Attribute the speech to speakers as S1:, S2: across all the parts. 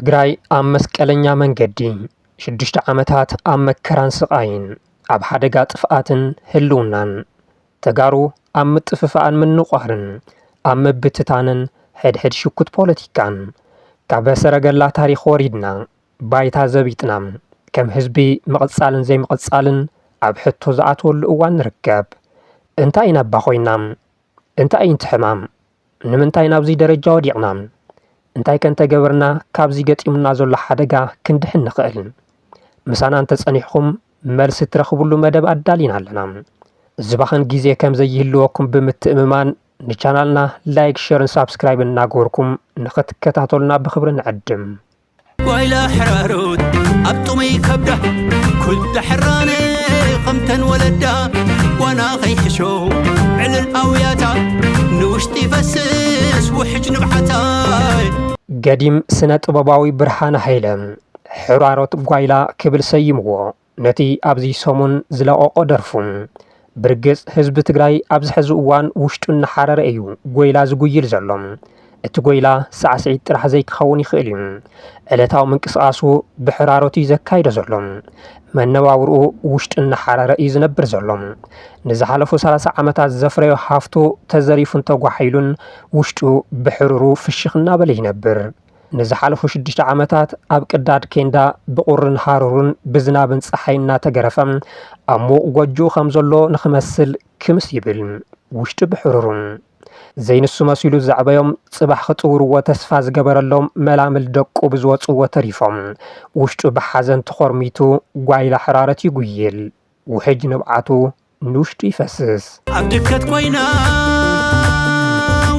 S1: ትግራይ ኣብ መስቀለኛ መንገዲ 6 ዓመታት ኣብ መከራን ስቃይን ኣብ ሓደጋ ጥፍኣትን ህልውናን ተጋሩ ኣብ ምጥፍፋእን ምንቋርን ኣብ ምብትታንን ሕድሕድ ሽኩት ፖለቲካን ካብ ሰረገላ ታሪኽ ወሪድና ባይታ ዘቢጥና ከም ህዝቢ መቕጻልን ዘይምቕጻልን ኣብ ሕቶ ዝኣተወሉ እዋን ንርከብ። እንታይ ኢና ባ ኮይና? እንታይ እንትሕማም? ንምንታይ ናብዚ ደረጃ ወዲቕና? እንታይ ከንተገበርና ካብዚ ገጢሙና ዘሎ ሓደጋ ክንድሕን ንኽእል? ምሳና እንተጸኒሕኩም መልሲ ትረኽብሉ መደብ ኣዳሊና ኣለና። ዝባኽን ግዜ ከም ዘይህልወኩም ብምትእምማን ንቻናልና ላይክ፣ ሼርን ሳብስክራይብ እናገበርኩም ንኽትከታተሉና ብኽብሪ ንዕድም።
S2: ጓይላ ሕራሩት ኣብ ጡመይ ከብዳ ኩል ሕራነ ኸምተን ወለዳ ዋና ኸይሕሾ ዕልል ኣውያታ ንውሽጢ ይፈስስ ውሕጅ ንብዓታ
S1: ገዲም ስነ ጥበባዊ ብርሃነ ሃይለ ሕራሮት ጓይላ ክብል ሰይምዎ ነቲ ኣብዚ ሰሙን ዝለቐቆ ደርፉ ብርግጽ ህዝቢ ትግራይ ኣብዚ ሕዚ እዋን ውሽጡ እናሓረረ እዩ ጐይላ ዝጉይል ዘሎ። እቲ ጐይላ ሳዕስዒት ጥራሕ ዘይክኸውን ይኽእል እዩ። ዕለታዊ ምንቅስቓሱ ብሕራሮት እዩ ዘካይዶ ዘሎ። መነባብርኡ ውሽጡ እናሓረረ እዩ ዝነብር ዘሎ። ንዝሓለፉ 30 ዓመታት ዘፍረዮ ሃፍቱ ተዘሪፉን ተጓሒሉን ውሽጡ ብሕሩሩ ፍሽኽ እናበለ ይነብር። ንዝሓለፉ 6 ዓመታት ኣብ ቅዳድ ኬንዳ ብቁርን ሃሩርን ብዝናብን ፀሓይ እናተገረፈ ኣብ ሙቕ ጎጆኡ ከም ዘሎ ንኽመስል ክምስ ይብል ውሽጡ ብሕሩሩ ዘይንሱ መሲሉ ዘዕበዮም ጽባሕ ክጥውርዎ ተስፋ ዝገበረሎም መላምል ደቁ ብዝወፅዎ ተሪፎም ውሽጡ ብሓዘን ተኾርሚቱ ጓይላ ሕራረት ይጉይል ውሕጅ ንብዓቱ ንውሽጡ ይፈስስ።
S2: ኣብ ድከት ኮይና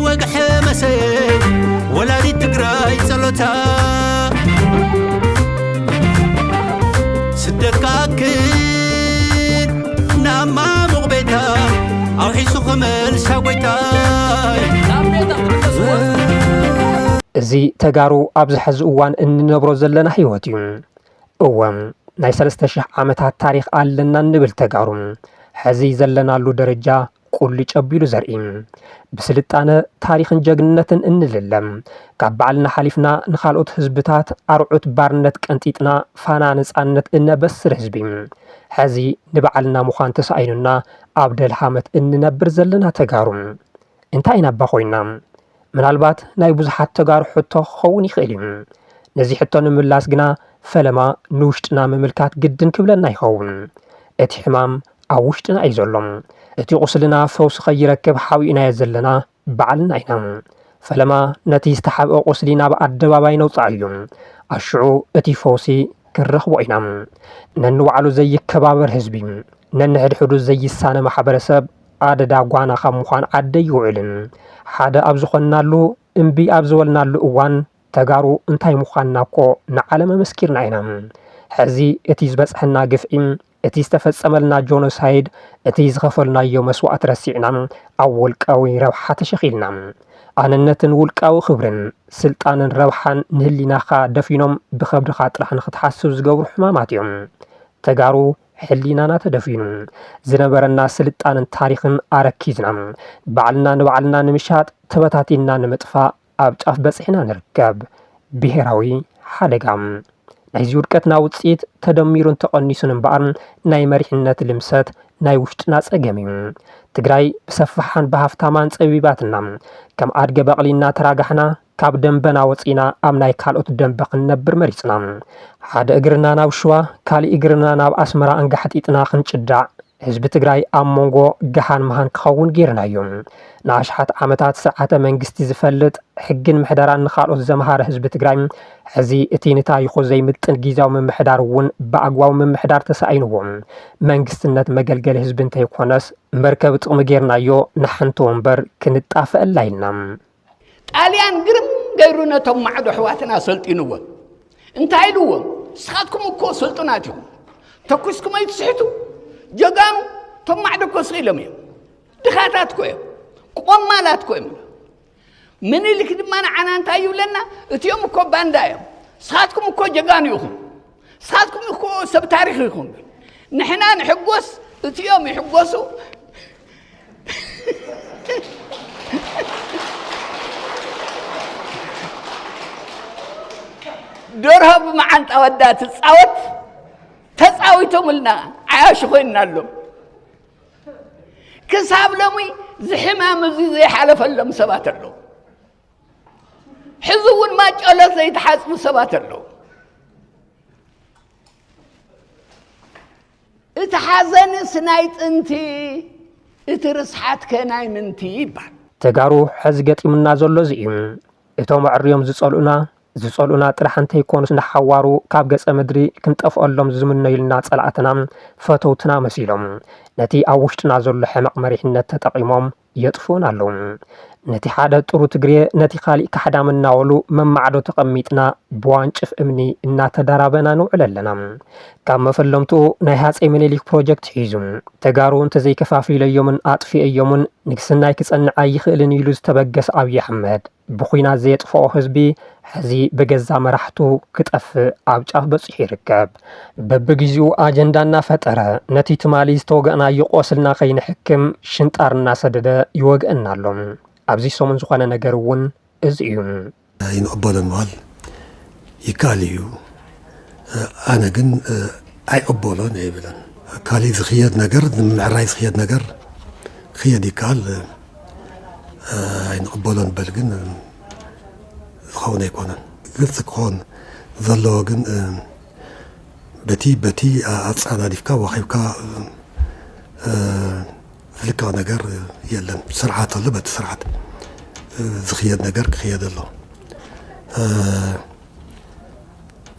S2: ወግሐ መሰይ ወላዲት ትግራይ ጸሎታ ስደቃክድ ናማ ሙቕቤታ ኣውሒሱ ኸመልሳ ጐይታ
S1: እዚ ተጋሩ ኣብዚ ሕዚ እዋን እንነብሮ ዘለና ህይወት እዩ። እወም ናይ 3000 ዓመታት ታሪኽ ኣለና እንብል ተጋሩ ሕዚ ዘለናሉ ደረጃ ቁልጭ ኣቢሉ ዘርኢ ብስልጣነ ታሪኽን ጀግንነትን እንልለም ካብ ባዕልና ሓሊፍና ንኻልኦት ህዝብታት ኣርዑት ባርነት ቀንጢጥና ፋና ነፃነት እነበስር ህዝቢ ሕዚ ንባዕልና ምዃን ተሳኢኑና ኣብ ደልሃመት እንነብር ዘለና ተጋሩ እንታይ ኢና ባ ኮይና? ምናልባት ናይ ብዙሓት ተጋሩ ሕቶ ክኸውን ይኽእል እዩ። ነዚ ሕቶ ንምምላስ ግና ፈለማ ንውሽጥና ምምልካት ግድን ክብለና ይኸውን። እቲ ሕማም ኣብ ውሽጥና እዩ ዘሎ። እቲ ቁስልና ፈውሲ ኸይረክብ ሓዊእናዮ ዘለና ባዕልና ኢና። ፈለማ ነቲ ዝተሓብአ ቁስሊ ናብ ኣደባባይ ነውፃእ እዩ። ኣሽዑ እቲ ፈውሲ ክንረኽቦ ኢና። ነንባዕሉ ዘይከባበር ህዝቢ ነንሕድሕዱ ዘይሳነ ማሕበረሰብ ኣደዳ ጓና ካብ ምዃን ዓደ ይውዕልን ሓደ ኣብ ዝኾንናሉ እምቢ ኣብ ዝበልናሉ እዋን ተጋሩ እንታይ ምዃንና እኮ ንዓለም መስኪርና ኢና። ሕዚ እቲ ዝበፅሐና ግፍዒ እቲ ዝተፈጸመልና ጆኖሳይድ እቲ ዝኸፈልናዮ መስዋዕት ረሲዕና ኣብ ውልቃዊ ረብሓ ተሸኺልና ኣነነትን ውልቃዊ ክብርን ስልጣንን ረብሓን ንህሊናኻ ደፊኖም ብኸብድኻ ጥራሕ ንኽትሓስብ ዝገብሩ ሕማማት እዮም። ተጋሩ ሕሊናና ተደፊኑ ዝነበረና ስልጣንን ታሪኽን ኣረኪዝና ባዕልና ንባዕልና ንምሻጥ ተበታቲና ንምጥፋእ ኣብ ጫፍ በፂሕና ንርከብ ብሄራዊ ሓደጋ። ናይዚ ውድቀትና ውፅኢት ተደሚሩን ተቐኒሱን እምበኣር ናይ መሪሕነት ልምሰት ናይ ውሽጥና ፀገም እዩ። ትግራይ ብሰፋሓን ብሃፍታማን ፀቢባትና ከም ኣድገ በቕሊና ተራጋሕና ካብ ደንበና ወፂና ኣብ ናይ ካልኦት ደንበ ክንነብር መሪፅና ሓደ እግርና ናብ ሽዋ ካሊእ እግርና ናብ ኣስመራ እንጋሕጢጥና ክንጭዳዕ ህዝቢ ትግራይ ኣብ መንጎ ገሃን መሃን ክኸውን ጌርናዮ። ንኣሽሓት ዓመታት ስርዓተ መንግስቲ ዝፈልጥ ሕግን ምሕደራን ንኻልኦት ዘምሃረ ህዝቢ ትግራይ ሕዚ እቲ ንታሪኹ ዘይምጥን ጊዜያዊ ምምሕዳር እውን ብኣግባቡ ምምሕዳር ተሳኢንዎ መንግስትነት መገልገሊ ህዝቢ እንተይኮነስ መርከብ ጥቕሚ ጌርናዮ ንሓንቲ ወንበር ክንጣፈአላ ኢልና።
S3: ጣልያን ግርም ገይሩ ነቶም ማዕዶ ኣሕዋትና ሰልጢንዎም እንታይ ኢልዎም? ንስኻትኩም እኮ ስልጡናት ኢኹም ተኩስኩም ኣይትስሕቱ ጀጋኑ ቶም ማዕዶ እኮ ስኢሎም እዮም ድኻታት ኮ እዮም ቆማላት ኮ እዮም። ምኒልክ ድማ ንዓና እንታይ ይብለና? እትዮም እኮ ባንዳ እዮም ንስኻትኩም እኮ ጀጋኑ ኢኹም ንስኻትኩም እኮ ሰብ ታሪኽ ኢኹም። ንሕና ንሕጎስ እትዮም ይሕጎሱ درها بمعنى ودات تصاوت تصاويتهم لنا عايش خوينا لهم كساب لمي زحمام زي حلف لهم سبات له حزون ما جلس يتحاسب سبات له اتحزن سنايت انتي اترسحات كناي منتي يبال
S1: تغارو حزقت يمنا زلو زيم اتو معريوم زصلونا ጥራሕ እንተይ ኮኑስ ንሓዋሩ ካብ ገጸ ምድሪ ክንጠፍአሎም ዝምነይልና ጸላእትና ፈተውትና መሲሎም ነቲ ኣብ ውሽጥና ዘሎ ሕማቕ መሪሕነት ተጠቂሞም የጥፉን ኣለዉ ነቲ ሓደ ጥሩ ትግሬ ነቲ ካሊእ ካሕዳም እናወሉ መማዕዶ ተቐሚጥና ብዋንጭፍ እምኒ እናተዳራበና ንውዕል ኣለና ካብ መፈለምቱ ናይ ሃፀይ ምኒልክ ፕሮጀክት ሒዙ ተጋሩ እንተዘይከፋፊለዮምን ኣጥፊአዮምን ንግስናይ ክጸንዕ ኣይኽእልን ኢሉ ዝተበገሰ ኣብዪ ኣሕመድ ብኹናት ዘየጥፍኦ ህዝቢ ሕዚ በገዛ መራሕቱ ክጠፍእ ኣብ ጫፍ በፂሑ ይርከብ በብግዚኡ ኣጀንዳ እናፈጠረ ነቲ ትማሊ ዝተወግአናዮ ቆስልና ከይንሕክም ሽንጣር እናሰደደ ይወግአና ኣሎ ኣብዚ ሰሙን ዝኾነ ነገር እውን እዚ እዩ
S4: ይንቕበሎን በሃል ይከኣል እዩ ኣነ ግን ኣይቕበሎን ኣይብለን ካሊእ ዝኽየድ ነገር ንምዕራይ ዝኽየድ ነገር ክየድ ይከኣል ኣይንቕበሎን በል ግን ዝኸውን ኣይኮነን ግልፂ ክኾን ዘለዎ ግን በቲ ኣፃዳዲፍካ ወኺብካ ዝልክዕ ነገር የለን ስርዓት ኣሎ በቲ ስርዓት ዝኽየድ ነገር ክኽየድ ኣሎ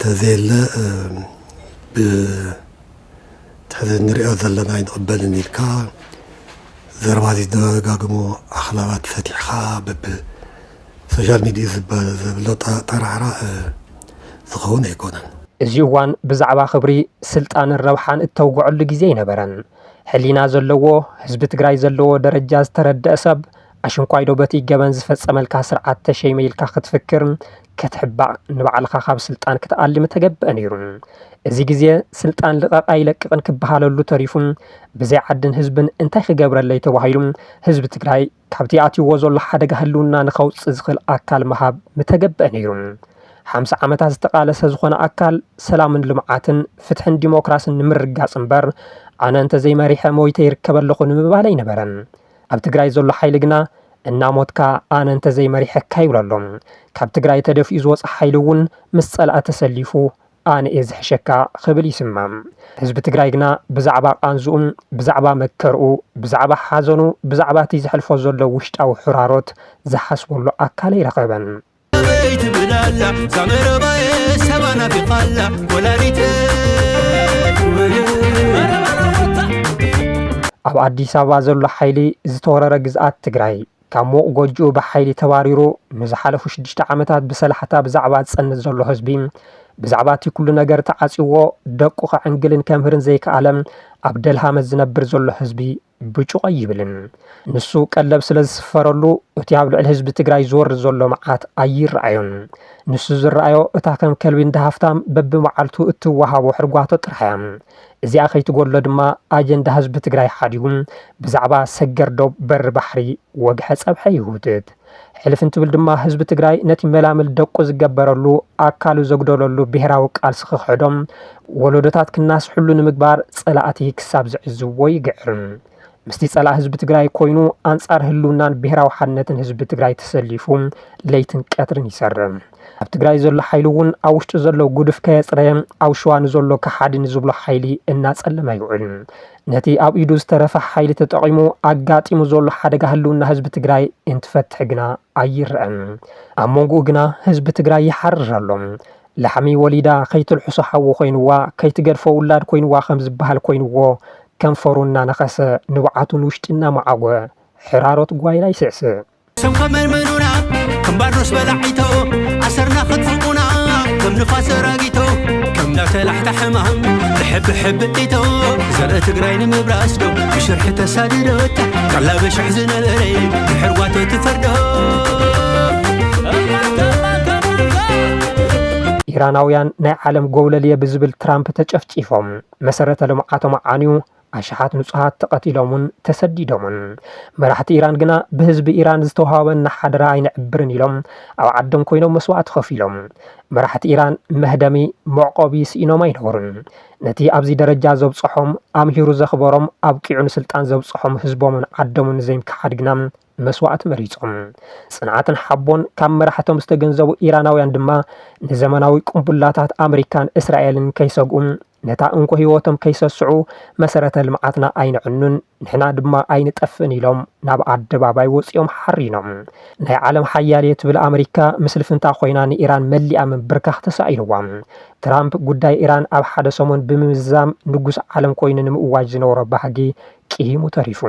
S4: ተዘየለ ብትሕዚ ንሪኦ ዘለና ኣይንቕበልን ኢልካ ዘረባዚ ደጋግሞ ኣኽላባት ፈቲሕኻ በብ ሶሻል ሚድያ ዝብሎ ጠራሕራ ዝኸውን ኣይኮነን
S1: እዚ እዋን ብዛዕባ ክብሪ ስልጣንን ረብሓን እተውግዐሉ ግዜ ይነበረን ሕሊና ዘለዎ ህዝቢ ትግራይ ዘለዎ ደረጃ ዝተረድአ ሰብ ኣሽንኳይዶ በቲ ገበን ዝፈጸመልካ ስርዓት ተሸይመ ኢልካ ክትፍክር ክትሕባእ ንባዕልኻ ካብ ስልጣን ክትኣልም ተገብአ ነይሩ እዚ ግዜ ስልጣን ልቐቕ ኣይለቅቕን ክበሃለሉ ተሪፉ ብዘይ ዓድን ህዝብን እንታይ ክገብረለይ ተባሂሉ ህዝቢ ትግራይ ካብቲ ኣትይዎ ዘሎ ሓደጋ ህልውና ንኸውፅእ ዝኽእል ኣካል ምሃብ ምተገብአ ነይሩ 50 ዓመታት ዝተቃለሰ ዝኾነ ኣካል ሰላምን ልምዓትን ፍትሕን ዲሞክራስን ንምርጋጽ እምበር ኣነ እንተዘይመሪሐ ሞይተ ይርከብ ኣለኹ ንምባል ኣይነበረን ኣብ ትግራይ ዘሎ ሓይሊ ግና እናሞትካ ኣነ እንተዘይመሪሐካ ይብለሎም ካብ ትግራይ ተደፊኡ ዝወፅእ ሓይሊ እውን ምስ ጸላእ ተሰሊፉ ኣነ እየ ዝሕሸካ ክብል ይስማም ህዝቢ ትግራይ ግና ብዛዕባ ቃንዝኡ ብዛዕባ መከርኡ ብዛዕባ ሓዘኑ ብዛዕባ እቲ ዝሕልፎ ዘሎ ውሽጣዊ ሕራሮት ዝሓስበሉ ኣካል ይረኸበን
S2: بيت بلالا زمر باي سبانا في قالا ولاريت
S1: ኣብ ኣዲስ ኣበባ ዘሎ ሓይሊ ዝተወረረ ግዝኣት ትግራይ ካብ ሞቕ ጎጆኡ ብሓይሊ ተባሪሩ ንዝሓለፉ 6 ዓመታት ብሰላሕታ ብዛዕባ ዝጸንት ዘሎ ህዝቢ ብዛዕባ እቲ ኩሉ ነገር ተዓፂዎ ደቁ ከዕንግልን ከምህርን ዘይከኣለም ኣብ ደልሃመት ዝነብር ዘሎ ህዝቢ ብጩቕ ይብልን ንሱ ቀለብ ስለ ዝስፈረሉ እቲ ኣብ ልዕሊ ህዝቢ ትግራይ ዝወርድ ዘሎ መዓት ኣይረኣዮን ንሱ ዝረኣዮ እታ ከም ከልቢ እንዳሃፍታም በብመዓልቱ እትወሃቦ ሕርጓቶ ጥራሕያ እዚኣ ከይትጎሎ ድማ ኣጀንዳ ህዝቢ ትግራይ ሓዲጉ ብዛዕባ ሰገር ዶብ በሪ ባሕሪ ወግሐ ፀብሐ ይሁትት ሕልፍ እንትብል ድማ ህዝቢ ትግራይ ነቲ መላምል ደቁ ዝገበረሉ ኣካሉ ዘግደለሉ ብሄራዊ ቃልሲ ክሕዶም ወለዶታት ክናስሕሉ ንምግባር ጸላእቲ ክሳብ ዝዕዝዎ ይግዕር ምስቲ ጸላእ ህዝቢ ትግራይ ኮይኑ ኣንጻር ህልውናን ብሄራዊ ሓድነትን ህዝቢ ትግራይ ተሰሊፉ ለይትን ቀትርን ይሰርም ኣብ ትግራይ ዘሎ ሓይሊ እውን ኣብ ውሽጡ ዘሎ ጉድፍ ከየፅረየ ኣብ ሸዋ ንዘሎ ከሓዲ ንዝብሎ ሓይሊ እናጸለመ ይውዕል ነቲ ኣብ ኢዱ ዝተረፈ ሓይሊ ተጠቂሙ ኣጋጢሙ ዘሎ ሓደጋ ህልውና ህዝቢ ትግራይ እንትፈትሕ ግና ኣይረአን ኣብ መንጎኡ ግና ህዝቢ ትግራይ ይሓርር ኣሎ ላሕሚ ወሊዳ ከይትልሕሶ ሓዊ ኮይንዋ ከይትገድፎ ውላድ ኮይንዋ ከም ዝበሃል ኮይንዎ ከንፈሩና ነኸሰ ንባዓቱን ውሽጥና መዓጎ ሕራሮት ጓይላ ይስዕስዕ
S2: سم كمل منونا كم بارنوس بلعيتو عسرنا خطفونا كم نفاس راقيتو كم لا تلحت حمام بحب ايتو زرقت قراين مبراسدو بشرح تساددوت قلا بشحزن الري بحرواتو تفردو
S1: ኢራናውያን ናይ ዓለም ጎብለልየ ብዝብል ትራምፕ ተጨፍጪፎም መሰረተ ልምዓቶም ዓንዩ ኣሽሓት ንጹሃት ተቐቲሎምን ተሰዲዶምን መራሕቲ ኢራን ግና ብህዝቢ ኢራን ዝተዋሃበና ሓደራ ኣይንዕብርን ኢሎም ኣብ ዓዶም ኮይኖም መስዋዕት ከፊሎም መራሕቲ ኢራን መህደሚ መዕቆቢ ስኢኖም ኣይነበሩን ነቲ ኣብዚ ደረጃ ዘብፅሖም ኣምሂሩ ዘኽበሮም ኣብ ቂዑ ንስልጣን ዘብፅሖም ህዝቦምን ዓዶምን ዘይምክሓድ ግና መስዋዕት መሪጾም ጽንዓትን ሓቦን ካብ መራሕቶም ዝተገንዘቡ ኢራናውያን ድማ ንዘመናዊ ቁምቡላታት ኣሜሪካን እስራኤልን ከይሰግኡም ነታ እንኮ ህይወቶም ከይሰስዑ መሰረተ ልምዓትና ኣይንዕኑን ንሕና ድማ ኣይንጠፍእን ኢሎም ናብ ኣደባባይ ወፂኦም ሓሪኖም ናይ ዓለም ሓያል ትብል ኣሜሪካ ምስሊ ፍንታ ኮይና ንኢራን መሊኣ ምብርካኽ ተሳኢልዋ ትራምፕ ጉዳይ ኢራን ኣብ ሓደ ሰሞን ብምምዛም ንጉስ ዓለም ኮይኑ ንምእዋጅ ዝነበሮ ባህጊ ቂሂሙ ተሪፉ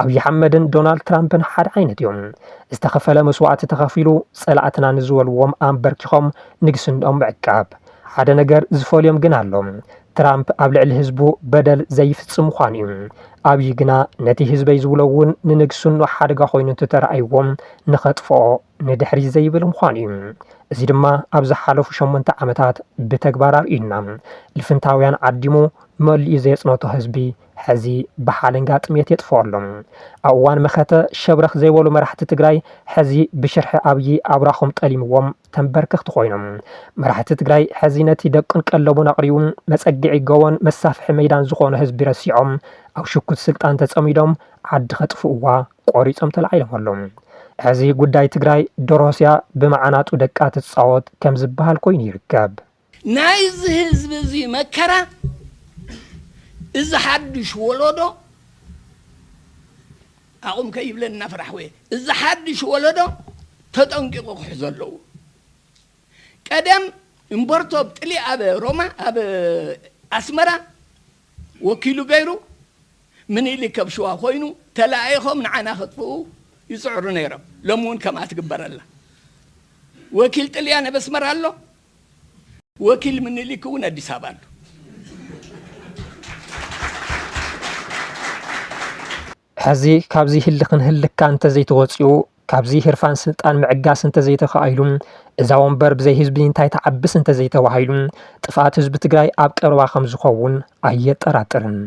S1: ኣብይ ኣሕመድን ዶናልድ ትራምፕን ሓደ ዓይነት እዮም ዝተኸፈለ መስዋዕቲ ተኸፊሉ ጸላእትና ንዝበልዎም ኣንበርኪኾም ንግስንኦም ምዕቃብ ሓደ ነገር ዝፈልዮም ግን ኣሎም ትራምፕ ኣብ ልዕሊ ህዝቡ በደል ዘይፍጽም ምዃኑ እዩ ኣብይ ግና ነቲ ህዝበይ ዝብለውን ንንግስኑ ሓደጋ ኮይኑ ተተረኣይዎም ንኸጥፍኦ ንድሕሪ ዘይብል ምዃኑ እዩ እዚ ድማ ኣብ ዝሓለፉ 8 ዓመታት ብተግባር ኣርኢና ልፍንታውያን ዓዲሙ መሊኡ ዘየጽነቶ ህዝቢ ሕዚ ብሓለንጋ ጥሜት የጥፍኦሎም ኣብ እዋን መኸተ ሸብረኽ ዘይበሉ መራሕቲ ትግራይ ሕዚ ብሽርሒ ኣብይ ኣብራኾም ጠሊምዎም ተንበርክኽቲ ኮይኖም መራሕቲ ትግራይ ሕዚ ነቲ ደቅን ቀለቡን ኣቕሪቡ መጸጊዒ ገቦን መሳፍሒ ሜዳን ዝኾነ ህዝቢ ረሲዖም ኣብ ሽኩት ስልጣን ተጸሚዶም ዓዲ ኸጥፍእዋ ቆሪጾም ተላዒሎም ኣሎም ሕዚ ጉዳይ ትግራይ ዶሮስያ ብመዓናጡ ደቃ ትጻወት ከም ዝበሃል ኮይኑ ይርከብ
S3: ናይዚ ህዝቢ እዚ መከራ እዚ ሓድሽ ወለዶ ኣቁም ከይብለና ፍራሕ ወይ እዚ ሓድሽ ወለዶ ተጠንቂቁ ክሕዝ ኣለዎ ቀደም እምበርቶ ጥሊ ኣብ ሮማ ኣብ ኣስመራ ወኪሉ ገይሩ ምን ኢሊ ከብሽዋ ኮይኑ ተላኢኾም ንዓና ክጥፍኡ ይጽዕሩ ነይሮም ሎምውን ከማ ትግበረላ ወኪል ጥልያን ኣብ ኣስመራ ኣሎ ወኪል ምን ኢሊ ክውን ኣዲስ አበባ ኣሎ
S1: ሕዚ ካብዚ ህልኽን ህልካ እንተዘይተወፂኡ ካብዚ ህርፋን ስልጣን ምዕጋስ እንተዘይተኸኣኢሉ እዛ ወንበር ብዘይ ህዝቢ እንታይ ተዓብስ እንተዘይተባሂሉ ጥፋት ህዝቢ ትግራይ ኣብ ቀረባ ከም ዝኸውን ኣየጠራጥርን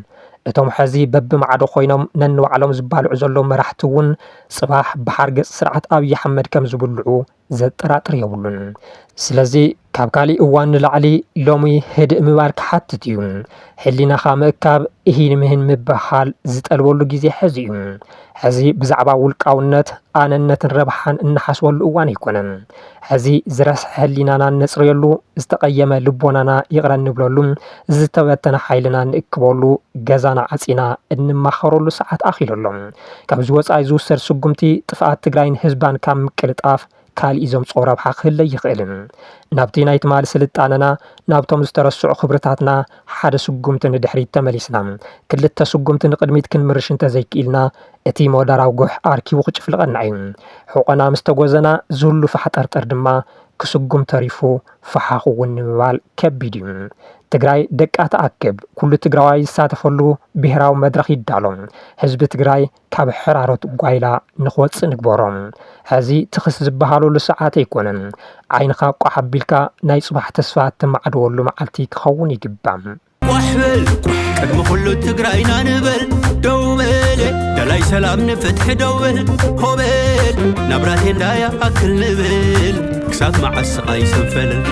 S1: እቶም ሕዚ በብማዕዶ ኮይኖም ነንባዕሎም ዝባልዑ ዘሎም መራሕቲ እውን ጽባሕ ብሓርገጽ ስርዓት ኣብይ ኣሕመድ ከም ዝብልዑ ዘጠራጥር የብሉን ስለዚ ካብ ካሊእ እዋን ንላዕሊ ሎሚ ህድእ ምባል ክሓትት እዩ ሕሊናኻ ምእካብ እሂን ምህን ምብሃል ዝጠልበሉ ግዜ ሕዚ እዩ ሕዚ ብዛዕባ ውልቃውነት ኣነነትን ረብሓን እናሓስበሉ እዋን ኣይኮነን ሕዚ ዝረስሐ ሕሊናና ነጽርየሉ ዝተቐየመ ልቦናና ይቕረን ንብለሉ ዝተበተነ ሓይልና ንእክበሉ ገዛና ዓጺና እንማኸረሉ ሰዓት ኣኺለሎም ካብዚ ወጻኢ ዝውሰድ ስጉምቲ ጥፍኣት ትግራይን ህዝባን ካብ ምቅልጣፍ ካልእ ዘምጽኦ ረብሓ ክህለ ይኽእልን ናብቲ ናይ ትማል ስልጣነና ናብቶም ዝተረስዑ ክብርታትና ሓደ ስጉምቲ ንድሕሪት ተመሊስና ክልተ ስጉምቲ ንቅድሚት ክንምርሽ እንተዘይክኢልና እቲ ሞደራዊ ጎሕ ኣርኪቡ ክጭፍልቐና እዩ ሕቆና ምስ ተጎዘና ዝህሉ ፋሕጠርጠር ድማ ክስጉም ተሪፉ ፈሓኹ እውን ንምባል ከቢድ እዩ ትግራይ ደቃ ተኣክብ ኩሉ ትግራዋይ ዝሳተፈሉ ብሄራዊ መድረኽ ይዳሎም ህዝቢ ትግራይ ካብ ሕራሮት ጓይላ ንኽወፅእ ንግበሮም ሕዚ ትኽስ ዝበሃለሉ ሰዓት ኣይኮነን ዓይንኻ ቋሕ ኣቢልካ ናይ ጽባሕ ተስፋ እትማዕድወሉ መዓልቲ ክኸውን ይግባም
S2: واحبل قدم كل تجرينا نبل دوبل دلاي سلام نفتح دوبل هوبل نبراتين دايا أكل نبل كسات مع السقاي سنفل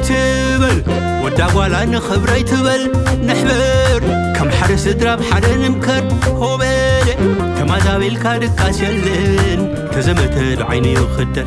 S2: تبل ودع ولا نخبري تبل نحبر كم حرس دراب حدا نمكر هوبل كما دابل كادك كاسيلين كزمت العيني وخدل